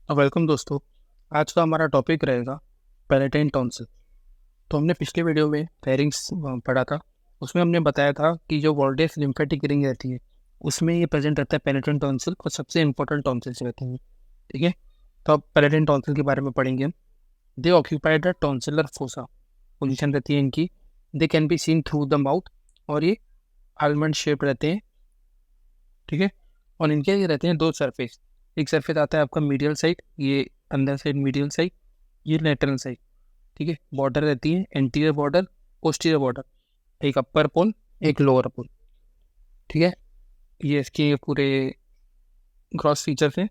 Welcome दोस्तों। आज का हमारा टॉपिक रहेगा पैलेटाइन टॉन्सिल। तो हमने पिछले वीडियो में फेरिंग्स पढ़ा था। उसमें हमने बताया था कि जो वॉल्डेस लिम्फेटिक रिंग रहती है उसमें ये प्रेजेंट रहता है पैलेटाइन टॉन्सिल, और सबसे इंपॉर्टेंट टॉन्सिल्स रहते हैं। ठीक है, तो अब पैलेटाइन टॉन्सिल के बारे में पढ़ेंगे हम। दे occupied the tonsillar fossa, position रहती है इनकी। They can be seen through the mouth, और ये आलमंड शेप रहते हैं। ठीक है, और इनके ये रहते हैं दो सरफेस। एक सरफेस आता है आपका मीडियल साइड, ये अंदर साइड मीडियल साइड, ये लेटरल साइड। ठीक है, बॉर्डर रहती है एंटीरियर बॉर्डर, पोस्टीरियर बॉर्डर, एक अपर पोल, एक लोअर पोल। ठीक है, ये इसके पूरे क्रॉस फीचर्स हैं।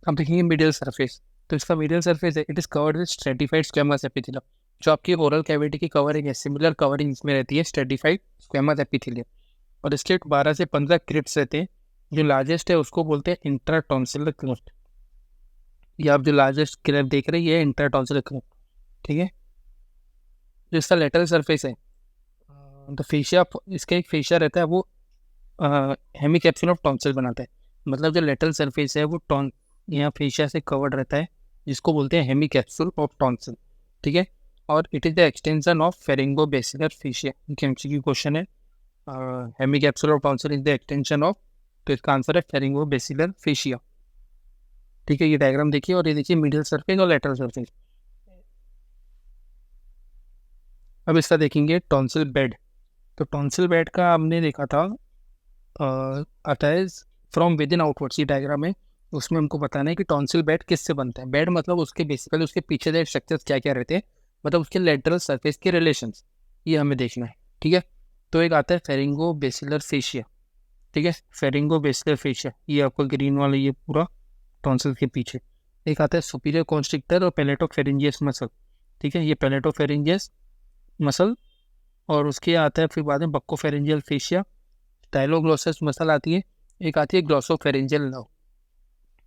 अब देखेंगे मीडियल सरफेस। तो इसका मीडियल सरफेस है, it is covered with stratified squamous epithelium. जो आपकी ओरल कैविटी की कवरिंग है, सिमिलर कवरिंग इसमें रहती है, स्ट्रेटिफाइड स्क्वेमस एपिथेलियम। और इसके 12 से 15 क्रिप्ट्स रहते हैं। जो लार्जेस्ट है उसको बोलते हैं इंट्राटॉन्सिलर क्रिप्ट। ये आप जो लार्जेस्ट क्रिप्ट देख रहे हैं ये इंट्राटॉन्सिलर क्रिप्ट। ठीक है, जो इसका लेटरल सरफेस है, तो फेशिया, इसका एक फेशिया रहता है, वो हेमी कैप्सूल ऑफ टॉन्सिल बनाता है। मतलब जो लेटरल सरफेस है वो टॉन यहाँ फेशिया से कवर्ड रहता है, जिसको बोलते हैं हेमी कैप्सूल ऑफ टॉन्सिल। ठीक है, और it is the extension of pharyngobasilar fascia. MCQ question है, hemi capsule of tonsil is the extension of, तो इसका आंसर है फेरिंगो बेसिलर फेशिया। ठीक है, ये डायग्राम देखिए, और ये देखिए मीडियल सरफेस और लेटरल सरफेस। अब इसका देखेंगे टॉन्सिल बेड। तो टॉन्सिल बेड का हमने देखा था, आता है फ्रॉम विद इन आउटवर्ड्स। ये डायग्राम है, उसमें हमको बताना है कि टॉन्सिल बेड किससे बनता है। बेड मतलब उसके बेसिकली उसके पीछे के स्ट्रक्चर्स क्या क्या रहते हैं, मतलब उसके लेटरल सरफेस के रिलेशंस, ये हमें देखना है। ठीक है, तो एक आता है फेरिंगो बेसिलर फेशिया। ठीक है, फेरिंगो बेसिलर फेशिया, ये आपको ग्रीन वाला, ये पूरा टॉन्सिल के पीछे। एक आता है सुपीरियर कॉन्स्ट्रिक्टर और पेलेटोफेरिंजियस मसल। ठीक है, ये पेलेटोफेरिंजियस मसल, और उसके आता है फिर बाद में बक्कोफेरिंजियल फेशिया, स्टाइलोग्लोसस मसल आती है, एक आती है ग्लॉसोफेरिंजियल नर्व।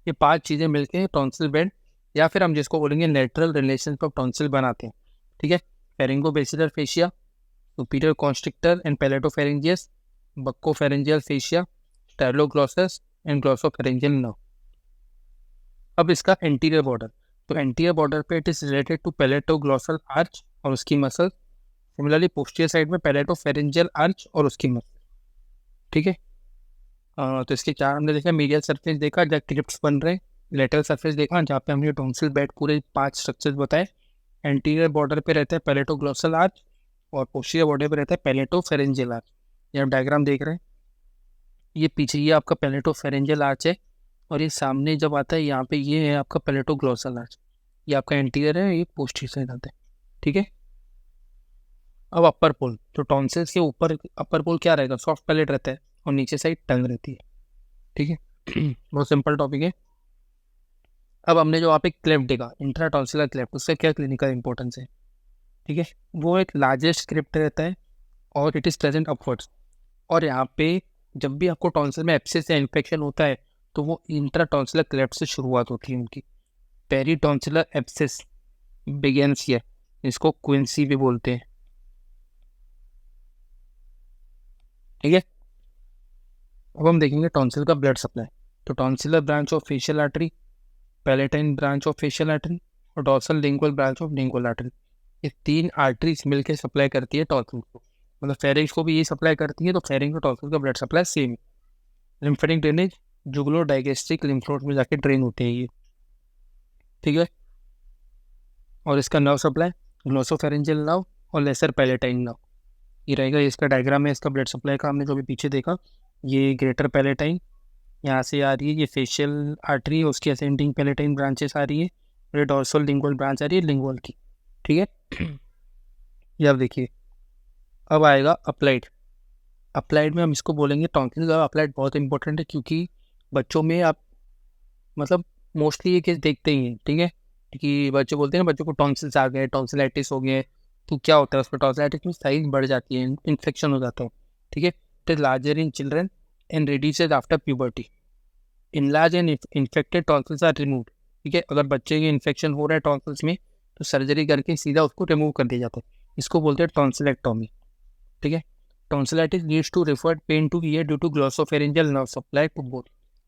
ये 5 चीज़ें मिलकर टॉन्सिल बेड, या फिर हम जिसको बोलेंगे लेटरल रिलेशन ऑफ टॉन्सिल बनाते हैं। ठीक है, pharyngobasilar fascia, superior constrictor and palatopharyngeus, buccopharyngeal fascia, styloglossus and glossopharyngeal nerve. अब इसका एंटीरियर बॉर्डर। तो एंटीरियर बॉर्डर पे it is related to palatoglossal arch और उसकी मसल। सिमिलरली पोस्टीरियर साइड में पेलेटोफेरिंजियल आर्च और उसकी मसल। ठीक है, तो इसके 4 हमने देखा। मीडियल सरफेस देखा जहाँ क्रिप्ट्स बन रहे हैं, लेटरल सरफेस देखा जहाँ पे हमने टॉन्सिल बेड पूरे 5 स्ट्रक्चर्स बताए। एंटीरियर बॉर्डर पे रहता है पेलेटोग्लॉसल आर्च, और पोस्टीरियर बॉर्डर पे रहता है पेलेटोफेरेंजियल आर्च। ये आप डायग्राम देख रहे हैं, ये पीछे ये आपका पेलेटोफेरेंजियल आर्च है, और ये सामने जब आता है यहाँ पे ये है आपका पेलेटोग्लॉसल आर्च। ये आपका एंटीरियर है, ये पोस्टीरियर साइड आता है। ठीक है, अब अपर पोल। तो टॉन्सिल्स के ऊपर अपर पोल क्या रहेगा, सॉफ्ट पैलेट रहता है, और नीचे साइड टंग रहती है। ठीक है, बहुत सिंपल टॉपिक है। अब हमने जो आप एक क्लेफ्ट देखा, इंट्राटॉन्सिलर क्लेफ्ट, उसका क्या क्लिनिकल इंपॉर्टेंस है। ठीक है, वो एक लार्जेस्ट स्क्रिप्ट रहता है, और इट इज प्रेजेंट अपवर्ड्स। और यहाँ पे जब भी आपको टॉन्सिल में एब्सेस या इन्फेक्शन होता है, तो वो इंट्राटॉन्सिलर क्लेफ्ट से शुरुआत होती है उनकी। पेरीटॉन्सिलर एब्सेस बिगेन्स हियर, इसको क्विंसी भी बोलते हैं। ठीक है, अब हम देखेंगे टॉन्सिल का ब्लड सप्लाई। तो tonsillar branch of facial artery, palatine branch of facial artery, और dorsal lingual branch of lingual artery. ये 3 आर्टरीज मिलकर सप्लाई करती है टॉन्सिल को। मतलब फेरिंग्स को भी ये सप्लाई करती है, तो फेरिंग और टॉन्सिल का ब्लड सप्लाई सेम है। Lymphatic drainage jugulodigastric lymph node में जाके ड्रेन होते हैं ये। ठीक है, और इसका नर्व सप्लाई ग्लोसोफेरेंजियल नर्व और लेसर पैलेटाइन नर्व। ये रहेगा, ये इसका डायग्राम है इसका ब्लड सप्लाई का, हमने जो भी पीछे देखा। ये ग्रेटर पैलेटाइन यहाँ से आ रही है, ये फेशियल आर्टरी, उसकी असेंडिंग पैलेटाइन ब्रांचेस आ रही है, और ये डॉर्सल लिंगुअल ब्रांच आ रही है लिंगुअल की। ठीक है, ये आप देखिए। अब आएगा अप्लाइड। अप्लाइड में हम इसको बोलेंगे टॉन्सिल का अप्लाइड बहुत इंपॉर्टेंट है, क्योंकि बच्चों में आप मतलब मोस्टली ये केस देखते ही हैं। ठीक है, कि बच्चे बोलते हैं ना, बच्चों को टॉन्सिल्स आ गए, टॉन्सिलाइटिस हो गए। तो क्या होता है उसमें, टॉन्सिलाइटिस में साइज बढ़ जाती है, इन्फेक्शन हो जाता है। ठीक है, it is larger in children and reduces after puberty. Enlarge and infected tonsils are removed. ठीक है, अगर बच्चे के इन्फेक्शन हो रहा है टॉन्सिल्स में, तो सर्जरी करके सीधा उसको रिमूव कर दिया जाता है। इसको बोलते हैं टॉन्सिलेक्टोमी। ठीक है, tonsillitis leads to referred pain to ear due to glossopharyngeal nerve supply to both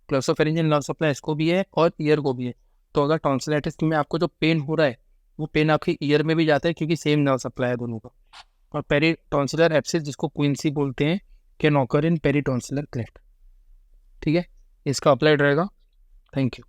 glossopharyngeal nerve supply इसको भी है और ईयर को भी है। तो अगर टॉन्सिलाइटिस में आपको जो पेन हो रहा है वो पेन आपके ईयर में भी जाता है क्योंकि सेम नर्व सप्लाई है दोनों का। और पेरी टॉन्सिलर एब्सिस जिसको क्विंसी बोलते हैं can occur in peri tonsillar cleft. ठीक है, इसका अप्लाइड रहेगा। Thank you.